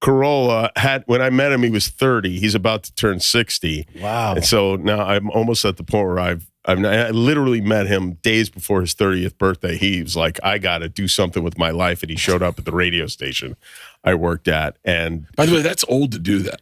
Corolla when I met him, he was 30. He's about to turn 60. Wow. And so now I'm almost at the point where I literally met him days before his 30th birthday. He was like, I got to do something with my life. And he showed up at the radio station I worked at. And by the way, that's old to do that.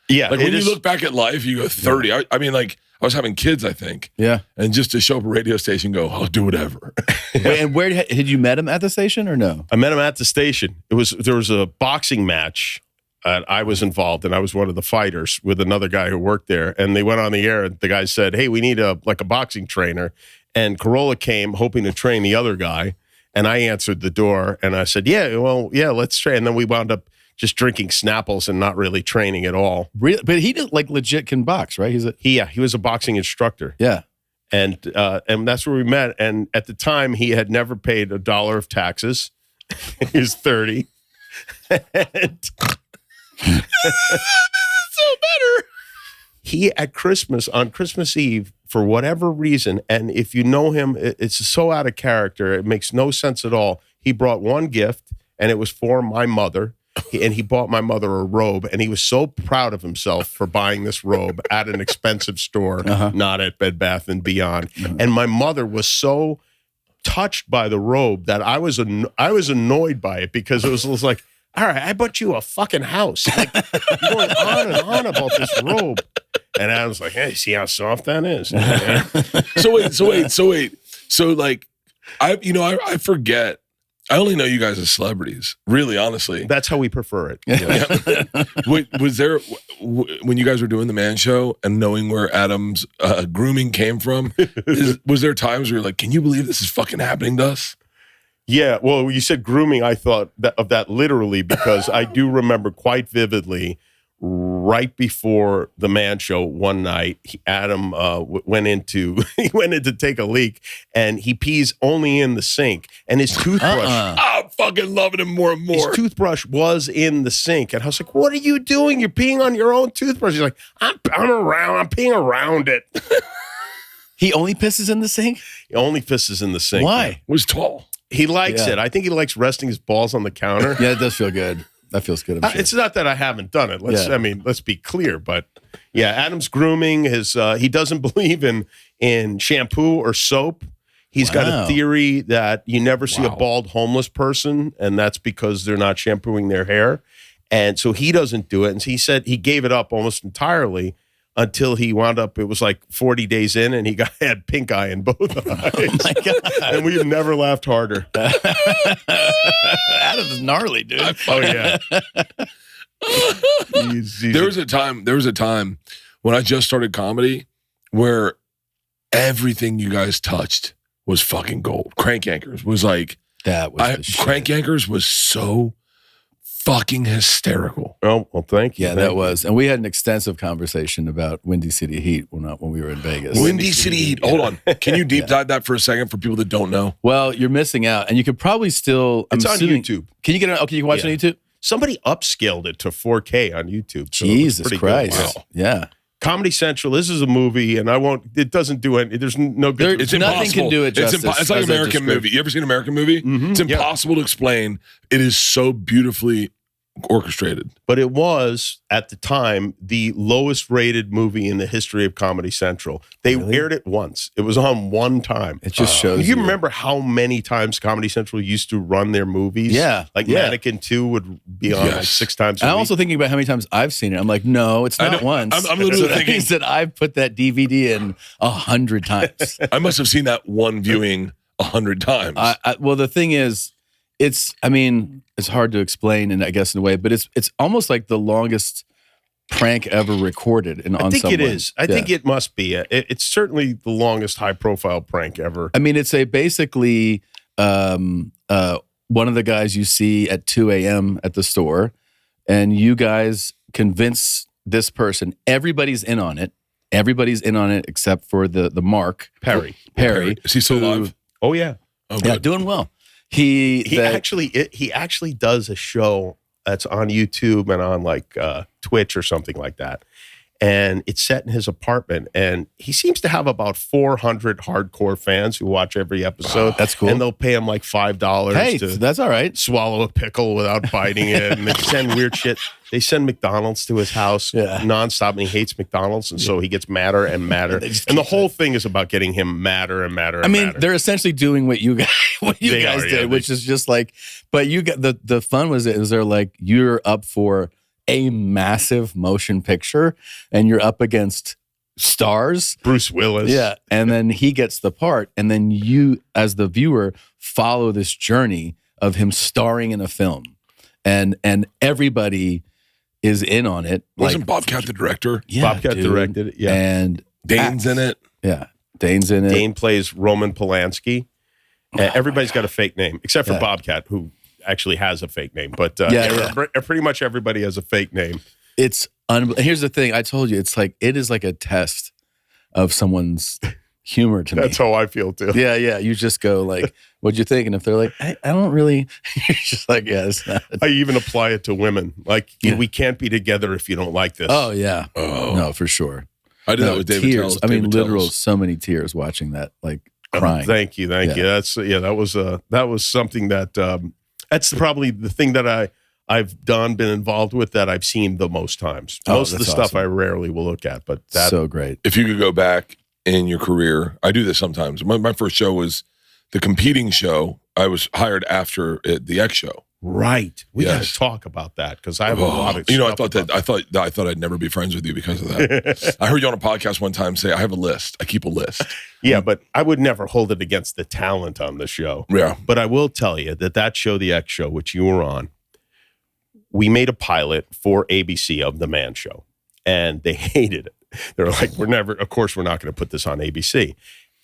Yeah. Like when you look back at life, you go 30. Yeah. I mean, like I was having kids, I think. Yeah. And just to show up at a radio station, go, I'll do whatever. Wait, and where had you met him at the station or no? I met him at the station. There was a boxing match. I was involved, and I was one of the fighters with another guy who worked there. And they went on the air, and the guy said, hey, we need a boxing trainer. And Corolla came hoping to train the other guy. And I answered the door, and I said, yeah, let's train. And then we wound up just drinking Snapples and not really training at all. Really? But he did, like, legit can box, right? He was a boxing instructor. Yeah. And that's where we met. And at the time, he had never paid $1 of taxes. He was 30. And so better. He on Christmas Eve, for whatever reason, and if you know him, it's so out of character, it makes no sense at all. He brought one gift, and it was for my mother. And he bought my mother a robe, and he was so proud of himself for buying this robe at an expensive store, not at Bed Bath & Beyond. And my mother was so touched by the robe that I was annoyed by it, because it was like, all right, I bought you a fucking house. Like, you're going on and on about this robe. And I was like, hey, see how soft that is? So wait. So like, I forget. I only know you guys as celebrities, really, honestly. That's how we prefer it. Yeah. Wait, was there, when you guys were doing the Man Show and knowing where Adam's grooming came from, was there times where you're like, can you believe this is fucking happening to us? Yeah, well, you said grooming. I thought of that literally, because I do remember quite vividly right before the Man Show one night, Adam went in to take a leak, and he pees only in the sink, and his toothbrush. I'm fucking loving him more and more. His toothbrush was in the sink, and I was like, "What are you doing? You're peeing on your own toothbrush." He's like, "I'm peeing around it." He only pisses in the sink? He only pisses in the sink. Why? Was tall. He likes it. I think he likes resting his balls on the counter. Yeah, it does feel good. That feels good. I'm sure. It's not that I haven't done it. Let's be clear. But yeah, Adam's grooming he doesn't believe in shampoo or soap. He's got a theory that you never see a bald homeless person, and that's because they're not shampooing their hair. And so he doesn't do it. And he said he gave it up almost entirely until he wound up, it was like 40 days in, and he had pink eye in both eyes. Oh my God. And we have never laughed harder. Adam's gnarly, dude. Oh, yeah. There was a time when I just started comedy where everything you guys touched was fucking gold. Crank Anchors was like, Crank Anchors was so fucking hysterical. Oh, well, thank you. Yeah, that was. And we had an extensive conversation about Windy City Heat when we were in Vegas. Windy City Heat. Hold on. Can you deep dive that for a second for people that don't know? Well, you're missing out. And you could probably still... It's on YouTube. Can you get it? Okay, you can watch it on YouTube? Somebody upscaled it to 4K on YouTube. So Jesus Christ. Wow. Yeah. Comedy Central, this is a movie, and it doesn't do any, there's no good. It's nothing impossible. Can do it justice. It's like American Movie. You ever seen American Movie? Mm-hmm. It's impossible to explain. It is so beautifully orchestrated. But it was, at the time, the lowest rated movie in the history of Comedy Central. They aired it once. It was on one time. It just shows you. Remember how many times Comedy Central used to run their movies? Yeah. Like Mannequin 2 would be on like 6 times a week. I'm also thinking about how many times I've seen it. I'm like, no, it's not once. I'm literally thinking. That means that I've put that DVD in 100 times. I must have seen that one viewing 100 times. Well, the thing is, it's hard to explain, and I guess in a way, but it's almost like the longest prank ever recorded. I think it is. I think it must be. It's certainly the longest high-profile prank ever. I mean, it's basically one of the guys you see at 2 a.m. at the store, and you guys convince this person. Everybody's in on it. Everybody's in on it except for the Mark Perry. Is he still alive? Oh yeah. Oh, yeah, doing well. He actually does a show that's on YouTube and on like Twitch or something like that. and it's set in his apartment. And he seems to have about 400 hardcore fans who watch every episode. Wow, that's cool. And they'll pay him like $5 to that's all right. swallow a pickle without biting it. And they send weird shit. They send McDonald's to his house nonstop, and he hates McDonald's, and so he gets madder and madder. And the whole thing is about getting him madder and madder. They're essentially doing what you guys did, which is just like. But you get the fun was they're like, you're up for a massive motion picture, and you're up against stars, Bruce Willis, and then he gets the part, and then you, as the viewer, follow this journey of him starring in a film, and everybody is in on it. Wasn't Bobcat the director? Yeah, Bobcat directed it. Yeah, and Dane's in it. Yeah, Dane's in it. Dane plays Roman Polanski. Everybody's got a fake name except for Bobcat, who actually has a fake name. But pretty much everybody has a fake name. It's here's the thing. I told you, it is like a test of someone's humor to me. That's how I feel too. Yeah. You just go like, what'd you think? And if they're like, I don't really, you're just like, yeah, it's not. I even apply it to women. Like, we can't be together if you don't like this. Oh, yeah. Oh. No, for sure. I did that with David tears. Tell's. Literal, so many tears watching that, like crying. Thank you. That was something that, that's probably the thing that I've been involved with that I've seen the most times. Most of the stuff I rarely will look at, but that's so great. If you could go back in your career, I do this sometimes. My first show was the competing show. I was hired after the X show. Right. We got to talk about that because I have a lot of I thought I'd never be friends with you because of that. I heard you on a podcast one time say, I have a list. I keep a list. Yeah, but I would never hold it against the talent on the show. Yeah. But I will tell you that show, the X show, which you were on, we made a pilot for ABC of the Man Show, and they hated it. They're like, we're not going to put this on ABC.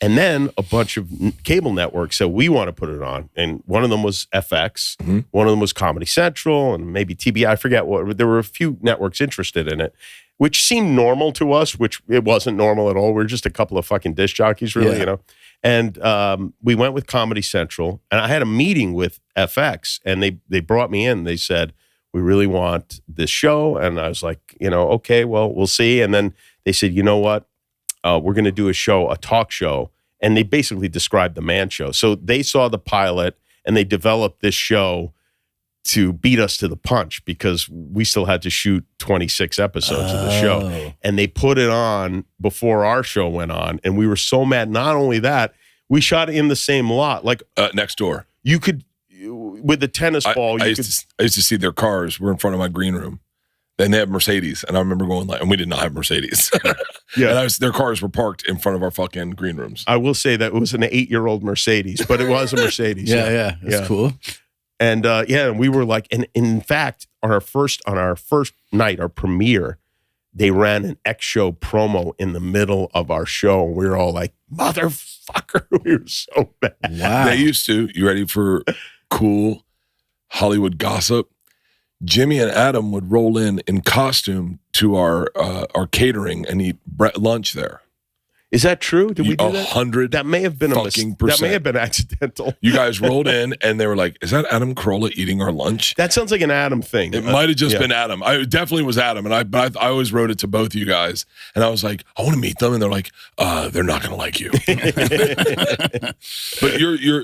And then a bunch of cable networks said, we want to put it on. And one of them was FX. Mm-hmm. One of them was Comedy Central and maybe TBI. I forget what. There were a few networks interested in it, which seemed normal to us, which it wasn't normal at all. We're just a couple of fucking disc jockeys, really, you know. And we went with Comedy Central. And I had a meeting with FX. And they brought me in. They said, we really want this show. And I was like, okay, well, we'll see. And then they said, you know what? We're going to do a talk show. And they basically described the Man Show. So they saw the pilot and they developed this show to beat us to the punch because we still had to shoot 26 episodes of the show. And they put it on before our show went on. And we were so mad. Not only that, we shot in the same lot. Like next door. You could, with the tennis ball. I used to see their cars were in front of my green room. Then they have Mercedes, and I remember going and we did not have Mercedes. And their cars were parked in front of our fucking green rooms. I will say that it was an 8-year-old Mercedes, but it was a Mercedes. That's cool. And and we were like, and in fact, on our first night, our premiere, they ran an X Show promo in the middle of our show, and we were all like, "Motherfucker!" We were so bad. Wow. They used to. You ready for cool Hollywood gossip? Jimmy and Adam would roll in costume to our catering and eat lunch there. Is that true? Did we do that? 100%. That may have been that may have been accidental. You guys rolled in and they were like, "Is that Adam Carolla eating our lunch?" That sounds like an Adam thing. It might have just been Adam. It definitely was Adam, and I always wrote it to both of you guys, and I was like, "I want to meet them," and they're like, "They're not going to like you."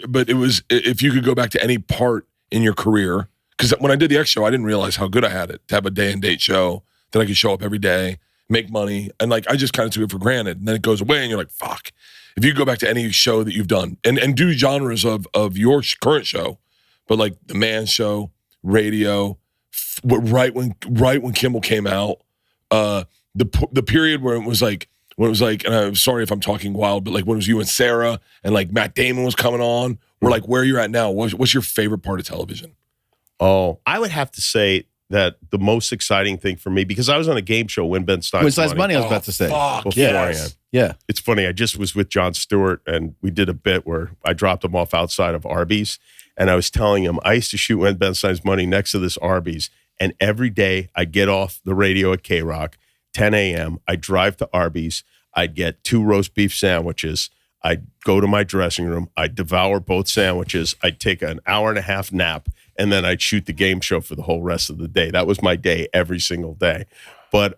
But it was, if you could go back to any part in your career. Because when I did the X Show, I didn't realize how good I had it to have a day and date show that I could show up every day, make money. And like, I just kind of took it for granted. And then it goes away and you're like, fuck. If you go back to any show that you've done and do genres of your current show, but like the Man Show, radio, right when Kimmel came out, the period where it was like, and I'm sorry if I'm talking wild, but like when it was you and Sarah and like Matt Damon was coming on, or like where you're at now, what's your favorite part of television? Oh, I would have to say that the most exciting thing for me, because I was on a game show, Win Ben Stein's Money. I was about to say. Beforehand. Yeah. It's funny. I just was with Jon Stewart and we did a bit where I dropped him off outside of Arby's and I was telling him I used to shoot Win Ben Stein's Money next to this Arby's, and every day I'd get off the radio at K-Rock, 10 a.m. I'd drive to Arby's. I'd get 2 roast beef sandwiches. I'd go to my dressing room. I'd devour both sandwiches. I'd take an hour-and-a-half nap. And then I'd shoot the game show for the whole rest of the day. That was my day every single day. But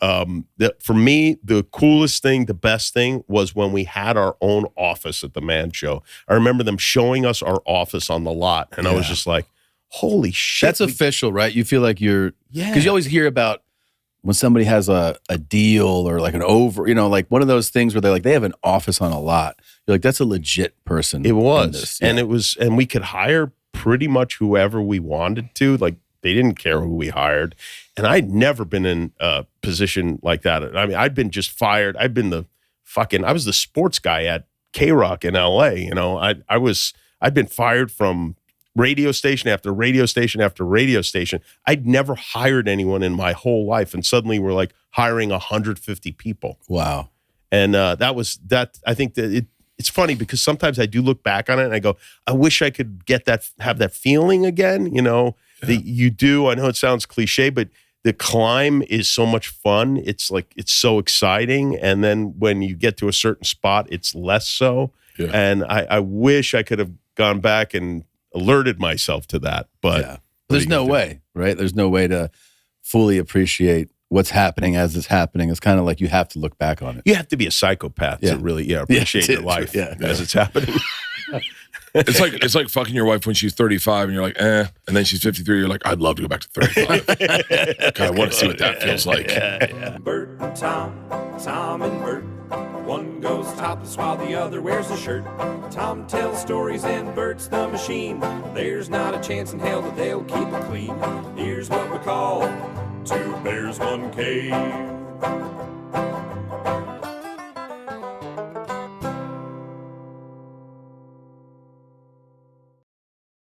for me, the coolest thing, the best thing was when we had our own office at the Man Show. I remember them showing us our office on the lot, and I was just like, holy shit. That's official, right? You feel like you're, because you always hear about when somebody has a deal or like an like one of those things where they're like, they have an office on a lot. You're like, that's a legit person. It was. And it was, and we could hire pretty much whoever we wanted to. Like, they didn't care who we hired. And I'd never been in a position like that. I mean, I'd been just fired. I was the sports guy at K-Rock in LA. You know, I'd been fired from radio station after radio station after radio station. I'd never hired anyone in my whole life. And suddenly we're like hiring 150 people. Wow. And I think that it's funny because sometimes I do look back on it and I go, I wish I could have that feeling again. You know, that you do. I know it sounds cliche, but the climb is so much fun. It's like, it's so exciting. And then when you get to a certain spot, it's less so. Yeah. And I wish I could have gone back and alerted myself to that. But there's no way, right? There's no way to fully appreciate what's happening as it's happening. It's kind of like you have to look back on it. You have to be a psychopath to really appreciate your life as it's happening. It's like fucking your wife when she's 35 and you're like, and then she's 53. You're like, I'd love to go back to 35. Okay, I want to see what that feels like. Bert and Tom and Bert. One goes topless while the other wears a shirt. Tom tells stories and Bert's the machine. There's not a chance in hell that they'll keep it clean. Here's what we call Two Bears, One Cave.